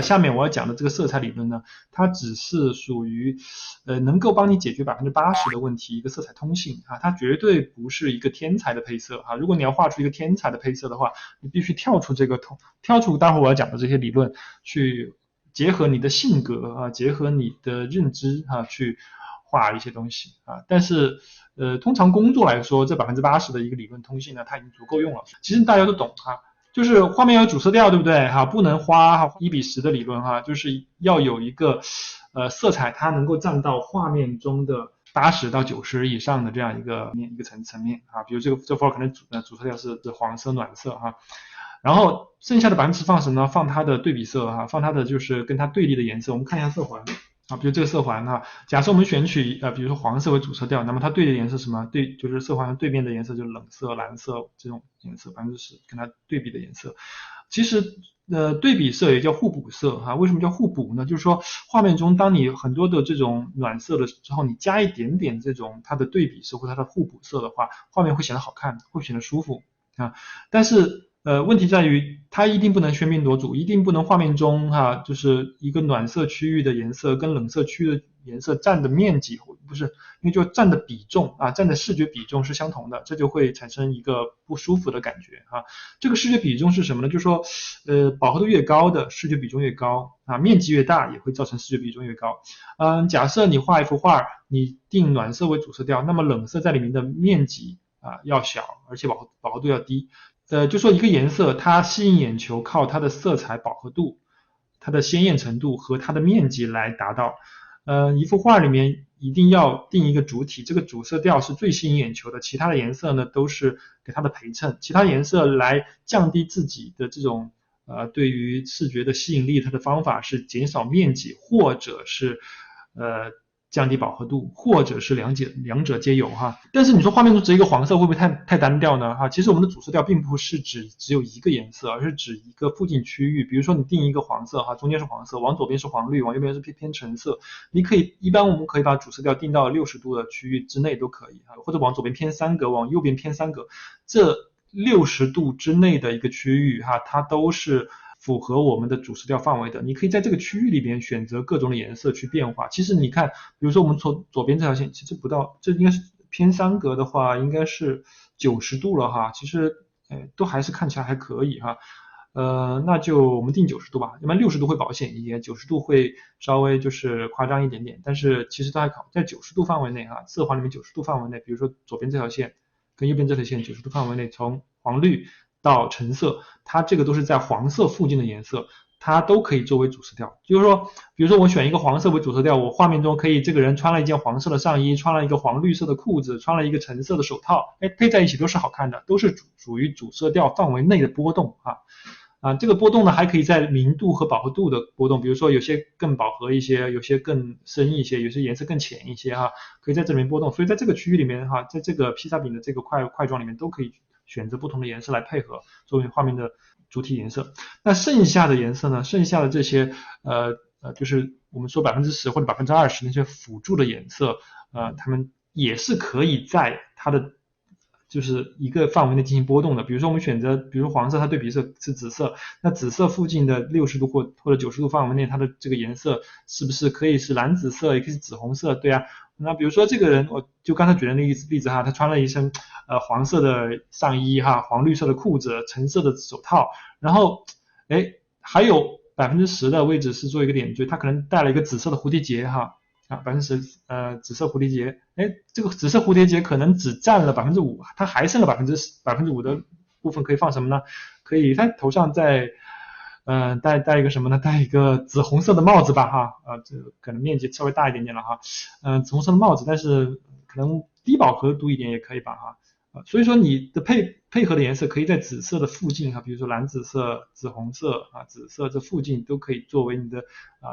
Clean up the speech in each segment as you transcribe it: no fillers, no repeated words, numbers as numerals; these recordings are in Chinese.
下面我要讲的这个色彩理论呢，它只是属于能够帮你解决80%的问题一个色彩通性啊，它绝对不是一个天才的配色啊。如果你要画出一个天才的配色的话，你必须跳出待会我要讲的这些理论，去结合你的性格啊，结合你的认知啊，去画一些东西啊。但是通常工作来说，这80%的一个理论通性呢，它已经足够用了。其实大家都懂哈。就是画面要有主色调，对不对？哈，不能画1:10的理论哈，就是要有一个色彩它能够占到画面中的80到90以上的这样一个层面啊。比如这幅画可能主色调是黄色暖色哈，然后剩下的10%放什么呢？放它的对比色哈，放它的就是跟它对立的颜色。我们看一下色环。啊，比如这个色环哈，假设我们选取比如说黄色为主色调，那么它对的颜色是什么？对，就是色环对面的颜色就是冷色、蓝色这种颜色10%跟它对比的颜色。其实对比色也叫互补色哈，为什么叫互补呢？就是说画面中当你很多的这种暖色的时候，你加一点点这种它的对比色或它的互补色的话，画面会显得好看，会显得舒服啊。但是问题在于它一定不能喧宾夺主，一定不能画面中就是一个暖色区域的颜色跟冷色区域的颜色占的面积不是，因为就占的比重啊，占的视觉比重是相同的，这就会产生一个不舒服的感觉啊。这个视觉比重是什么呢？就是说饱和度越高的视觉比重越高啊，面积越大也会造成视觉比重越高。假设你画一幅画，你定暖色为主色调，那么冷色在里面的面积要小，而且饱和度要低。就说一个颜色它吸引眼球靠它的色彩饱和度、它的鲜艳程度和它的面积来达到。一幅画里面一定要定一个主体，这个主色调是最吸引眼球的，其他的颜色呢都是给它的陪衬，其他颜色来降低自己的这种对于视觉的吸引力，它的方法是减少面积或者是降低饱和度，或者是两者皆有哈。但是你说画面中只有一个黄色会不会太单调呢？哈，其实我们的主色调并不是只有一个颜色，而是指一个附近区域。比如说你定一个黄色哈，中间是黄色，往左边是黄绿，往右边是偏橙色。一般我们可以把主色调定到60度的区域之内都可以哈，或者往左边偏3格，往右边偏3格，这60度之内的一个区域哈，它都是符合我们的主色调范围的。你可以在这个区域里边选择各种的颜色去变化。其实你看，比如说我们从左边这条线，其实不到，这应该是偏3格的话，应该是90度了哈。其实都还是看起来还可以哈。那就我们定90度吧，要不然60度会保险一点，90度会稍微就是夸张一点点，但是其实都还好，在90度范围内哈，色环里面90度范围内，比如说左边这条线跟右边这条线90度范围内，从黄绿到橙色，它这个都是在黄色附近的颜色，它都可以作为主色调。就是说，比如说我选一个黄色为主色调，我画面中可以这个人穿了一件黄色的上衣，穿了一个黄绿色的裤子，穿了一个橙色的手套，配在一起都是好看的，都是属于主色调范围内的波动这个波动呢还可以在明度和饱和度的波动，比如说有些更饱和一些，有些更深一些，有些颜色更浅一些可以在这里面波动。所以在这个区域里面在这个披萨饼的这个块状里面都可以选择不同的颜色来配合作为画面的主体颜色。那剩下的颜色呢，剩下的这些就是我们说10%或者20%那些辅助的颜色它们也是可以在它的就是一个范围内进行波动的。比如说我们选择，比如黄色它对比色是紫色，那紫色附近的60度或者90度范围内，它的这个颜色是不是可以是蓝紫色，也可以是紫红色？对啊。那比如说这个人，我就刚才举的那个例子他穿了一身黄色的上衣黄绿色的裤子，橙色的手套，然后还有10%的位置是做一个点缀，他可能戴了一个紫色的蝴蝶结10%紫色蝴蝶结，这个紫色蝴蝶结可能只占了5%，它还剩了5%的部分可以放什么呢？可以他头上再戴一个什么呢？戴一个紫红色的帽子吧这可能面积稍微大一点点了紫红色的帽子，但是可能低饱和度一点也可以吧所以说你的配合的颜色可以在紫色的附近比如说蓝紫色、紫红色紫色这附近都可以作为你的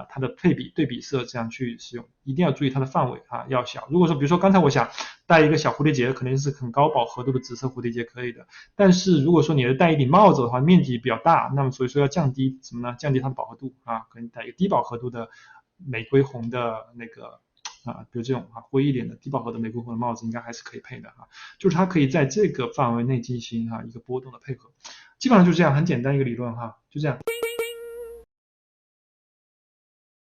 它的对比色这样去使用，一定要注意它的范围要小。如果说比如说刚才我想戴一个小蝴蝶结，可能是很高饱和度的紫色蝴蝶结可以的，但是如果说你戴一顶帽子的话，面积比较大，那么所以说要降低什么呢？降低它的饱和度可能戴一个低饱和度的玫瑰红的那个比如这种灰一点的低饱和的玫瑰红的帽子应该还是可以配的就是它可以在这个范围内进行一个波动的配合。基本上就是这样，很简单一个理论就这样。